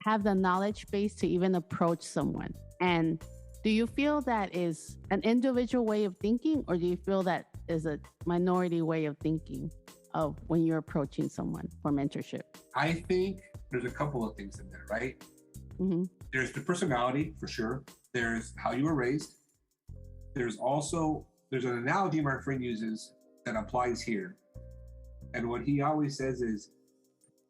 have the knowledge base to even approach someone. And do you feel that is an individual way of thinking, or do you feel that is a minority way of thinking of when you're approaching someone for mentorship? I think there's a couple of things in there, right? Mm-hmm. There's the personality, for sure. There's how you were raised. There's an analogy my friend uses that applies here. And what he always says is,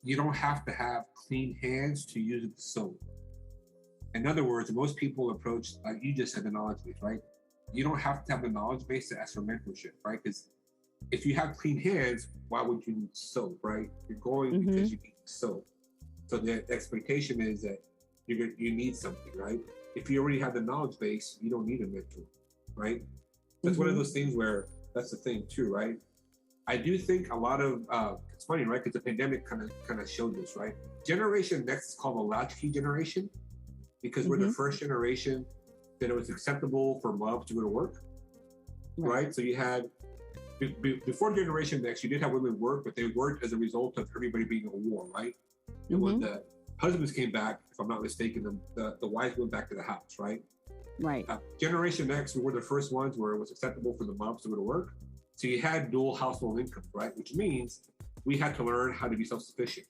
you don't have to have clean hands to use the soap. In other words, most people approach, like you just said, the knowledge base, right? You don't have to have the knowledge base to ask for mentorship, right? Because if you have clean hands, why would you need soap, right? You're going because you need soap. So the expectation is that you need something, right? If you already have the knowledge base, you don't need a mentor, right? That's one of those things where that's the thing too, right? I do think a lot of, it's funny, right? Because the pandemic kind of showed this, right? Generation Next is called the latchkey generation because we're the first generation that it was acceptable for moms to go to work, right? So you had, before Generation Next, you did have women work, but they worked as a result of everybody being at war, right? And when the husbands came back, if I'm not mistaken, the wives went back to the house, right? Right. Generation X, we were the first ones where it was acceptable for the moms to go to work. So you had dual household income, right? Which means we had to learn how to be self-sufficient.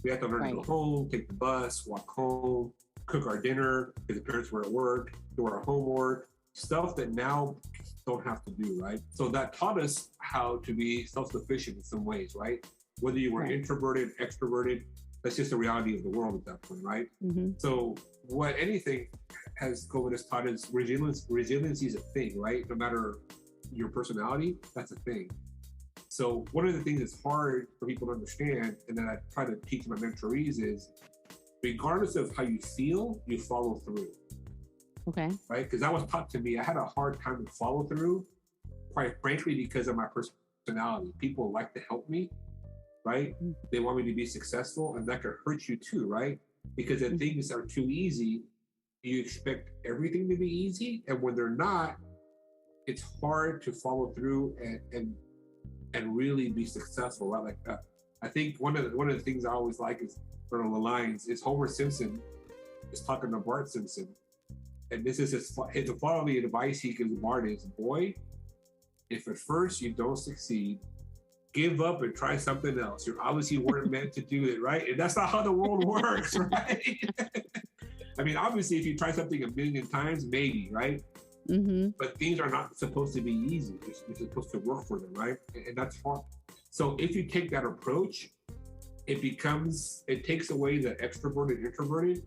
We had to learn to go home, take the bus, walk home, cook our dinner because the parents were at work, do our homework, stuff that now don't have to do, right? So that taught us how to be self-sufficient in some ways, right? Whether you were introverted, extroverted, that's just the reality of the world at that point, right? So what anything has COVID has taught is resiliency is a thing, right? No matter your personality, that's a thing. So one of the things that's hard for people to understand, and that I try to teach my mentorees is, regardless of how you feel, you follow through. Okay. Right? Because that was taught to me. I had a hard time to follow through, quite frankly, because of my personality. People like to help me, right? They want me to be successful, and that could hurt you too, right? Because if things are too easy, you expect everything to be easy, and when they're not, it's hard to follow through and really be successful, right? Like I think one of the things I always like is one of the lines is Homer Simpson is talking to Bart Simpson, and this is his fatherly advice he gives Bart is, boy, if at first you don't succeed, give up and try something else. You obviously weren't meant to do it, right? And that's not how the world works, right? I mean, obviously, if you try something a million times, maybe, right? But things are not supposed to be easy. You're supposed to work for them, right? And that's hard. So if you take that approach, it takes away the extroverted, introverted.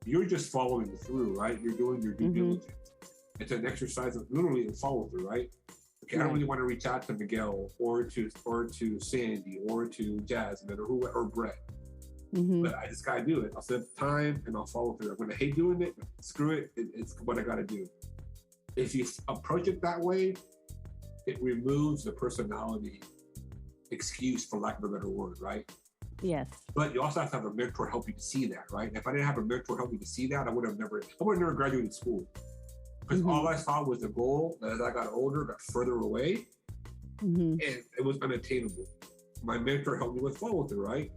You're just following through, right? You're doing your due diligence. It's an exercise of literally a follow through, right? Okay, I don't really want to reach out to Miguel or to Sandy or to Jasmine or Brett. But I just gotta do it. I'll set up time and I'll follow through. When I hate doing it, screw it. It's what I gotta do. If you approach it that way, it removes the personality excuse, for lack of a better word, right? Yes. But you also have to have a mentor help you to see that, right? If I didn't have a mentor help me to see that, I would have never graduated school. Because all I saw was the goal that as I got older, got further away, and it was unattainable. My mentor helped me with follow through, right?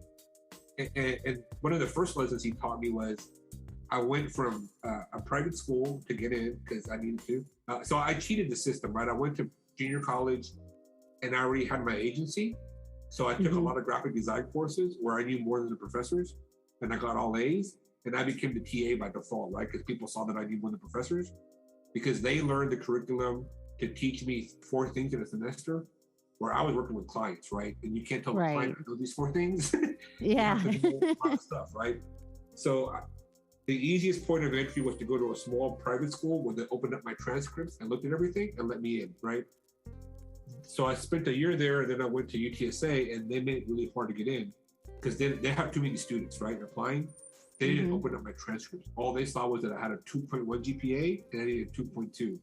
And one of the first lessons he taught me was, I went from a private school to get in because I needed to. So I cheated the system, right? I went to junior college and I already had my agency. So I took a lot of graphic design courses where I knew more than the professors, and I got all A's, and I became the TA by default, right? Because people saw that I knew more than the professors, because they learned the curriculum to teach me 4 things in a semester, where I was working with clients, right? And you can't tell the client to do these 4 things. Yeah. You have to do a lot of stuff, right? So the easiest point of entry was to go to a small private school where they opened up my transcripts and looked at everything and let me in, right? So I spent a year there, and then I went to UTSA, and they made it really hard to get in because they have too many students, right, applying. They didn't open up my transcripts. All they saw was that I had a 2.1 GPA and I needed 2.2.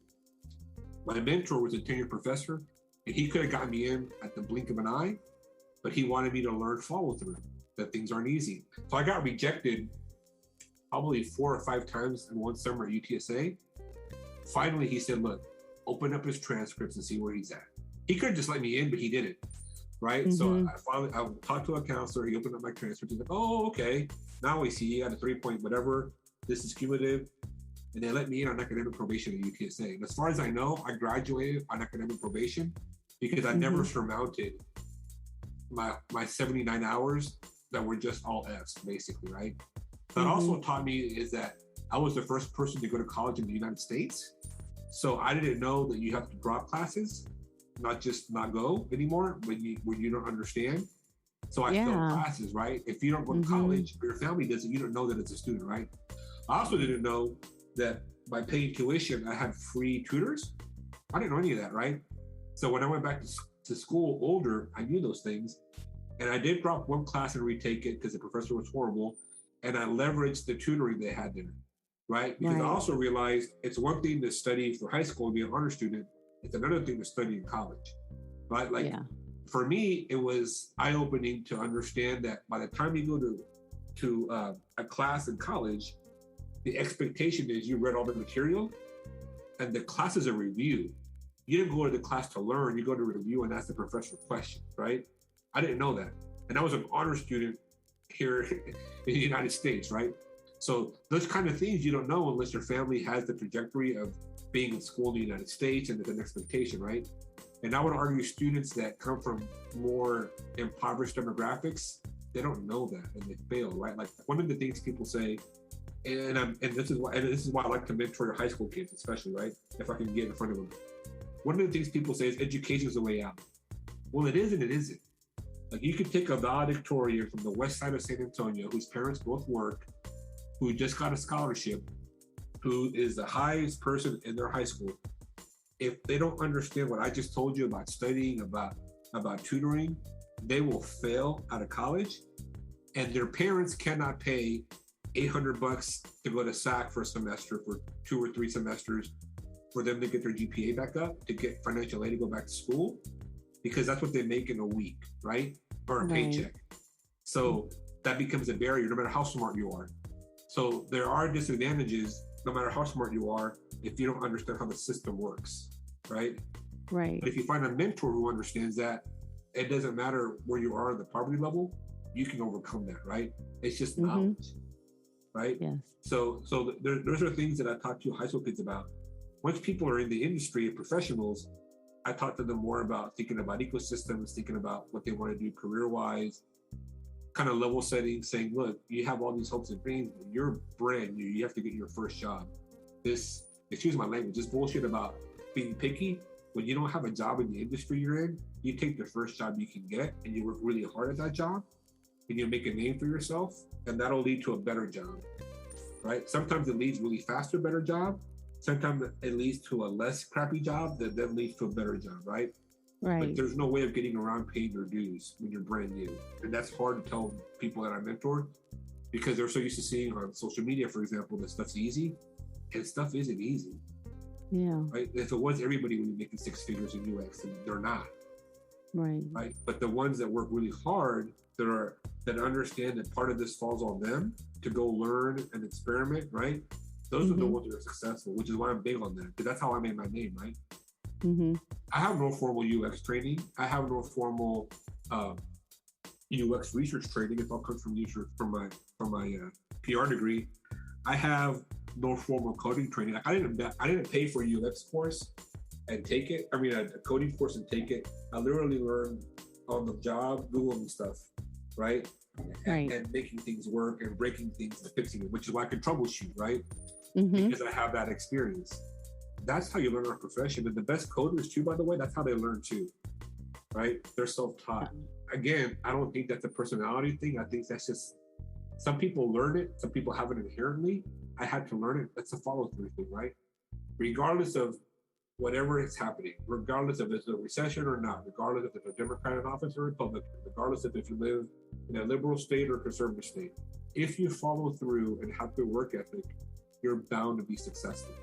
My mentor was a tenured professor, and he could have gotten me in at the blink of an eye, but he wanted me to learn follow through, that things aren't easy. So I got rejected probably 4 or 5 times in one summer at UTSA. Finally, he said, look, open up his transcripts and see where he's at. He could have just let me in, but he didn't, right? So I talked to a counselor. He opened up my transcripts. He's like, oh, okay. Now I see you got a 3 point whatever. This is cumulative. And they let me in on academic probation at UTSA. And as far as I know, I graduated on academic probation because I never surmounted my 79 hours that were just all F's, basically, right? That also taught me is that I was the first person to go to college in the United States. So I didn't know that you have to drop classes, not just not go anymore when you don't understand. So I failed classes, right? If you don't go to college or your family doesn't, you don't know that it's a student, right? I also didn't know that by paying tuition, I had free tutors. I didn't know any of that, right? So when I went back to school older, I knew those things. And I did drop one class and retake it because the professor was horrible. And I leveraged the tutoring they had there, right? Because I also realized it's one thing to study for high school and be an honor student. It's another thing to study in college, right? Like for me, it was eye-opening to understand that by the time you go to a class in college, the expectation is you read all the material and the class is a review. You didn't go to the class to learn, you go to review and ask the professor questions, right? I didn't know that. And I was an honor student here in the United States, right? So those kind of things you don't know unless your family has the trajectory of being in school in the United States and there's an expectation, right? And I would argue students that come from more impoverished demographics, they don't know that and they fail, right? Like one of the things people say, and this is why I like to mentor high school kids, especially, right? If I can get in front of them. One of the things people say is education is the way out. Well, it is and it isn't. Like you could take a valedictorian from the west side of San Antonio, whose parents both work, who just got a scholarship, who is the highest person in their high school. If they don't understand what I just told you about studying, about tutoring, they will fail out of college, and their parents cannot pay $800 to go to SAC for a semester for 2 or 3 semesters for them to get their GPA back up, to get financial aid to go back to school, because that's what they make in a week, right? Or a paycheck. So that becomes a barrier no matter how smart you are. So there are disadvantages no matter how smart you are if you don't understand how the system works, right? Right. But if you find a mentor who understands that, it doesn't matter where you are in the poverty level, you can overcome that, right? It's just knowledge, right? Yes. So those are things that I talk to high school kids about. Once people are in the industry and professionals, I talk to them more about thinking about ecosystems, thinking about what they want to do career-wise, kind of level setting, saying, look, you have all these hopes and dreams, but you're brand new. You have to get your first job. This, excuse my language, this bullshit about being picky. When you don't have a job in the industry you're in, you take the first job you can get and you work really hard at that job and you make a name for yourself, and that'll lead to a better job, right? Sometimes it leads really fast to a better job. Sometimes it leads to a less crappy job that then leads to a better job, right? Right. But there's no way of getting around paying your dues when you're brand new. And that's hard to tell people that I mentor because they're so used to seeing on social media, for example, that stuff's easy. And stuff isn't easy. Yeah. Right? If it was, everybody would be making 6 figures in UX, and they're not. Right. Right. But the ones that work really hard, that understand that part of this falls on them to go learn and experiment, right? Those are the ones that are successful, which is why I'm big on that, because that's how I made my name, right? I have no formal UX training. I have no formal UX research training. It all comes from research from my PR degree. I have no formal coding training. Like I didn't pay for a UX course and take it. I mean, a coding course and take it. I literally learned on the job, Googling stuff, right? And making things work and breaking things and fixing it, which is why I can troubleshoot, right? Because I have that experience. That's how you learn our profession. And the best coders too, by the way, that's how they learn too, right? They're self-taught. Again, I don't think that's a personality thing. I think that's just, some people learn it. Some people have it inherently. I had to learn it. That's a follow-through thing, right? Regardless of whatever is happening, regardless if it's a recession or not, regardless if it's a Democrat in office or Republican, regardless if you live in a liberal state or conservative state, if you follow through and have good work ethic, you're bound to be successful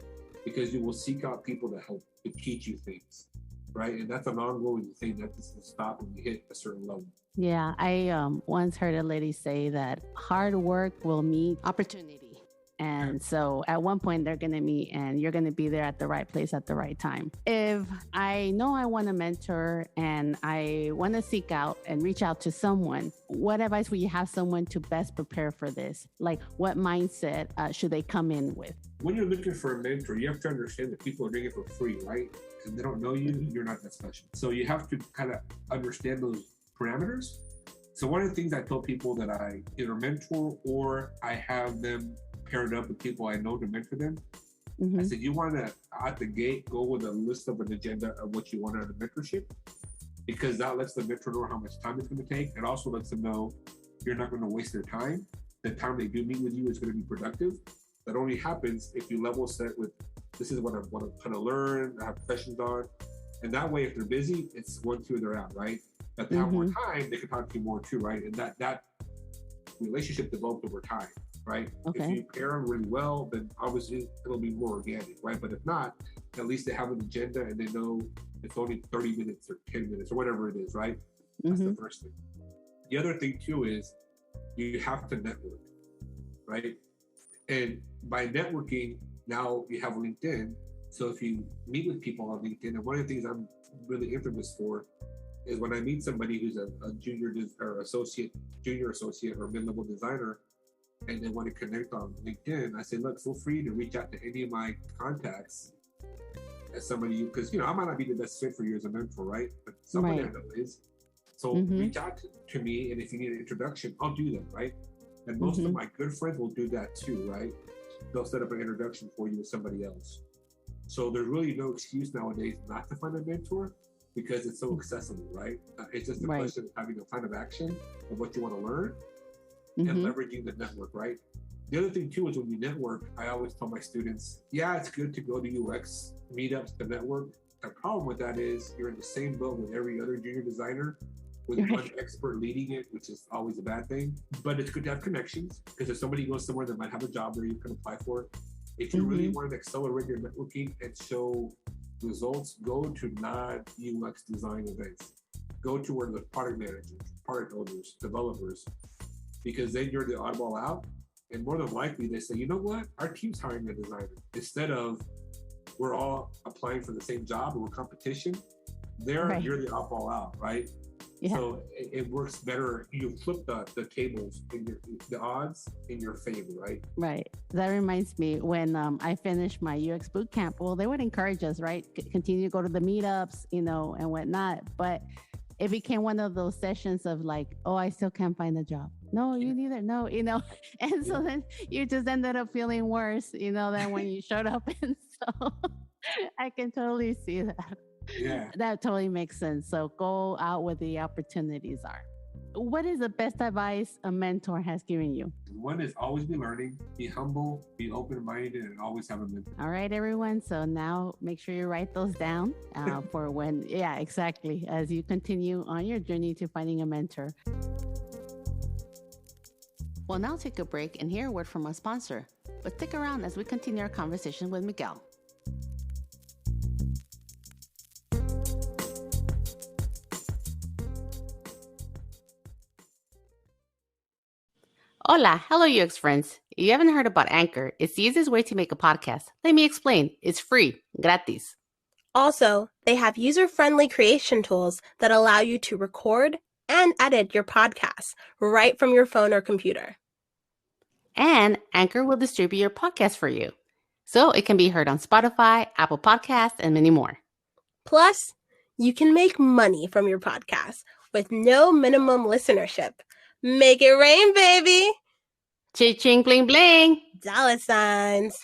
because you will seek out people to help, to teach you things, right? And that's an ongoing thing that doesn't stop when you hit a certain level. Yeah, I once heard a lady say that hard work will meet opportunity. And so at one point they're going to meet and you're going to be there at the right place at the right time. If I know I want to mentor and I want to seek out and reach out to someone, what advice would you have someone to best prepare for this? Like what mindset should they come in with? When you're looking for a mentor, you have to understand that people are doing it for free, right? If they don't know you, you're not that special. So you have to kind of understand those parameters. So one of the things I tell people that I either mentor or I have them paired up with people I know to mentor them, I said, you want to, at the gate, go with a list of an agenda of what you want out of mentorship, because that lets the mentor know how much time it's going to take. It also lets them know you're not going to waste their time. The time they do meet with you is going to be productive. That only happens if you level set with, this is what I want to kind of learn, I have questions on. And that way, if they're busy, it's 1, 2, they're out, right? If they have more time, they can talk to you more too, right? And that relationship developed over time, right? Okay. If you pair them really well, then obviously it'll be more organic, right? But if not, at least they have an agenda and they know it's only 30 minutes or 10 minutes or whatever it is, right? That's the first thing. The other thing too is you have to network, right? And by networking, now you have LinkedIn. So if you meet with people on LinkedIn, and one of the things I'm really infamous for is when I meet somebody who's a junior associate or mid-level designer, and they want to connect on LinkedIn, I say, look, feel free to reach out to any of my contacts as somebody, because I might not be the best fit for you as a mentor, right? But somebody I know is. So reach out to me, and if you need an introduction, I'll do that, right? And most of my good friends will do that too, right? They'll set up an introduction for you with somebody else. So there's really no excuse nowadays not to find a mentor because it's so accessible, right? It's just a question of having a plan of action of what you want to learn and leveraging the network, right? The other thing too is when you network, I always tell my students, yeah, it's good to go to UX meetups to network. The problem with that is you're in the same boat with every other junior designer with one expert leading it, which is always a bad thing. But it's good to have connections because if somebody goes somewhere that might have a job there, you can apply for it. If you really want to accelerate your networking and show results, go to non-UX design events. Go to where the product managers, product owners, developers, because then you're the oddball out. And more than likely, they say, you know what? Our team's hiring a designer. Instead of we're all applying for the same job or we're competition, you're the oddball out, right? Yeah. So it works better. You flip the tables, the odds in your favor, right? Right. That reminds me when I finished my UX bootcamp. Well, they would encourage us, right? Continue to go to the meetups, and whatnot. But it became one of those sessions of like, oh, I still can't find a job. No, you neither. No, And so then you just ended up feeling worse, than when you showed up. And so I can totally see that. Yeah, that totally makes sense. So go out where the opportunities are. What is the best advice a mentor has given you? One is always be learning, be humble, be open-minded, and always have a mentor. All right, everyone. So now make sure you write those down for when, exactly, as you continue on your journey to finding a mentor. We'll now take a break and hear a word from our sponsor. But stick around as we continue our conversation with Miguel. Hola, hello UX friends. If you haven't heard about Anchor, it's the easiest way to make a podcast. Let me explain. It's free, gratis. Also, they have user-friendly creation tools that allow you to record and edit your podcasts right from your phone or computer. And Anchor will distribute your podcast for you, so it can be heard on Spotify, Apple Podcasts, and many more. Plus, you can make money from your podcast with no minimum listenership. Make it rain, baby! Cha-ching, bling, bling! Dollar signs.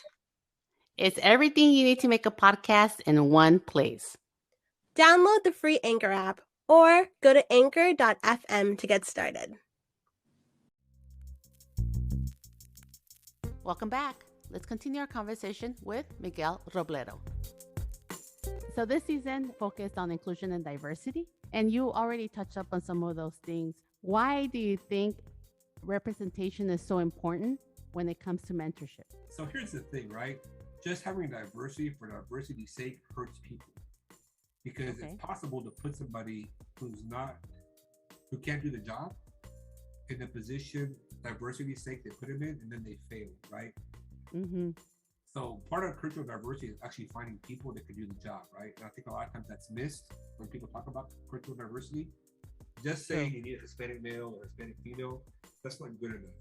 It's everything you need to make a podcast in one place. Download the free Anchor app or go to anchor.fm to get started. Welcome back. Let's continue our conversation with Miguel Roblero. So this season focused on inclusion and diversity, and you already touched up on some of those things. Why do you think representation is so important when it comes to mentorship? So here's the thing, right? Just having diversity for diversity's sake hurts people because it's possible to put somebody who can't do the job in a position, diversity's sake, they put them in and then they fail, right? Mm-hmm. So part of curriculum diversity is actually finding people that can do the job, right? And I think a lot of times that's missed when people talk about curriculum diversity. Just saying you need a Hispanic male or Hispanic female, that's not good enough.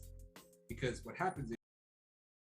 Because what happens is